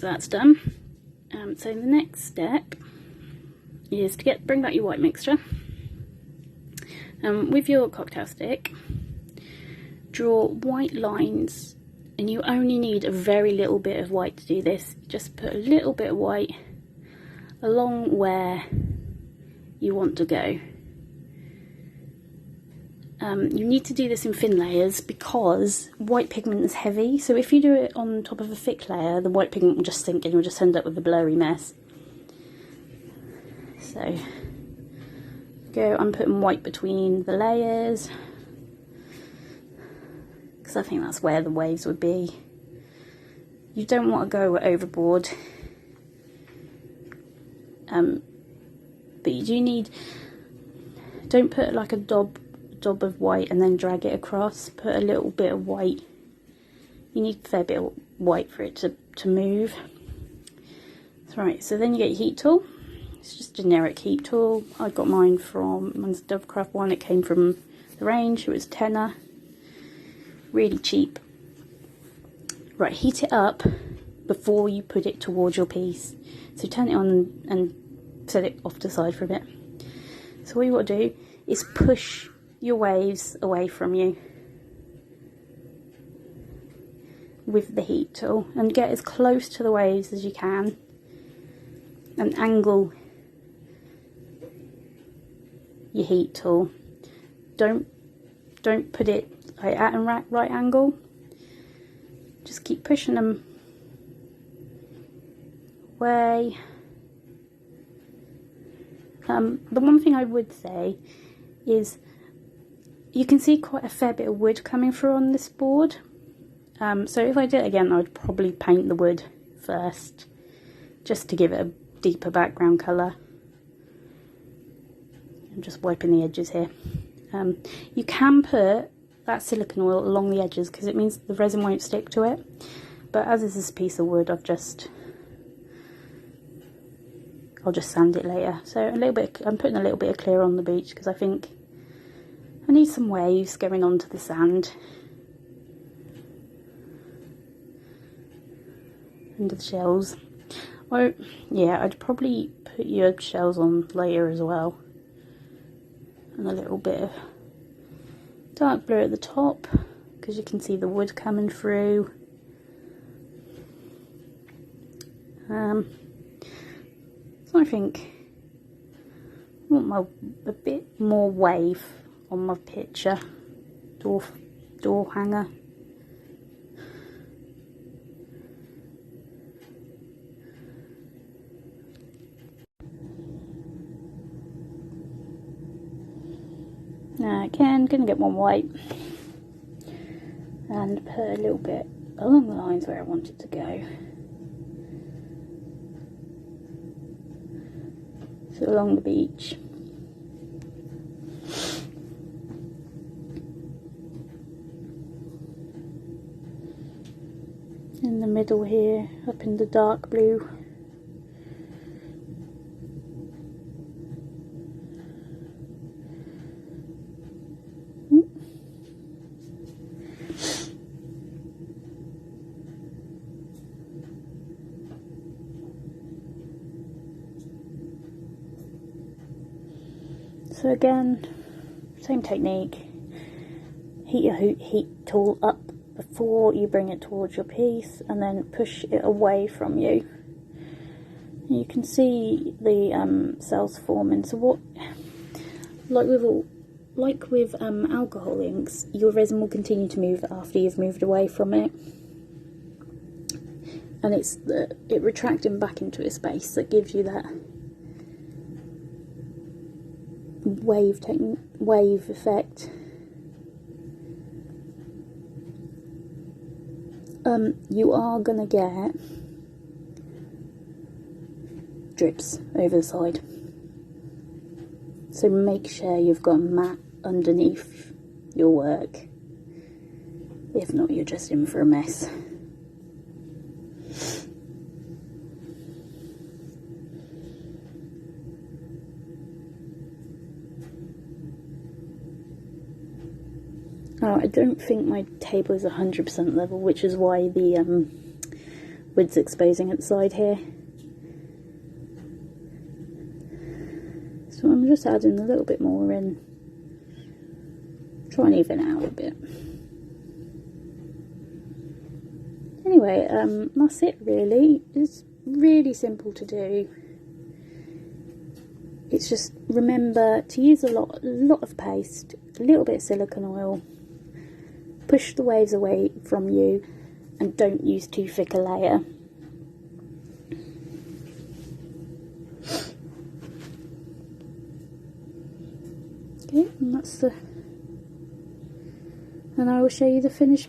So that's done. So the next step is to bring back your white mixture. With your cocktail stick, draw white lines, and you only need a very little bit of white to do this. Just put a little bit of white along where you want to go. You need to do this in thin layers because white pigment is heavy, so if you do it on top of a thick layer, the white pigment will just sink and you'll just end up with a blurry mess. So I'm putting white between the layers because I think that's where the waves would be. You don't want to go overboard, but you do need, don't put like a daub of white and then drag it across. Put a little bit of white. You need a fair bit of white for it to move. That's right. So then you get your heat tool. It's just a generic heat tool. I got mine from, mine's a Dovecraft one. It came from the range. It was tenner. Really cheap. Right, heat it up before you put it towards your piece. So turn it on and set it off to the side for a bit. So what you want to do is push your waves away from you with the heat tool and get as close to the waves as you can and angle your heat tool. Don't put it like at a right angle. Just keep pushing them away. The one thing I would say is you can see quite a fair bit of wood coming through on this board. So if I did it again, I'd probably paint the wood first, just to give it a deeper background colour. I'm just wiping the edges here. You can put that silicone oil along the edges because it means the resin won't stick to it. But as is this piece of wood, I'll just sand it later. So a little bit, I'm putting a little bit of clear on the beach because I think I need some waves going onto the sand under the shells. Or yeah, I'd probably put your shells on later as well, and a little bit of dark blue at the top because you can see the wood coming through. So I think I want a bit more wave on my picture door hanger. Now again, gonna get one white and put a little bit along the lines where I want it to go. So along the beach. In the middle here, up in the dark blue. So again, same technique. Heat your heat tool up before you bring it towards your piece, and then push it away from you. And you can see the cells forming. So what, like with alcohol inks, your resin will continue to move after you've moved away from it, and it's it retracting back into its space that gives you that wave effect. You are gonna get drips over the side, so make sure you've got a mat underneath your work. If not, you're just in for a mess. Oh, I don't think my table is 100% level, which is why the wid's exposing at the side here. So I'm just adding a little bit more in, try and even out a bit. Anyway, that's it really. It's really simple to do. It's just remember to use a lot of paste, a little bit of silicone oil, push the waves away from you, and don't use too thick a layer. Okay, and I will show you the finished piece.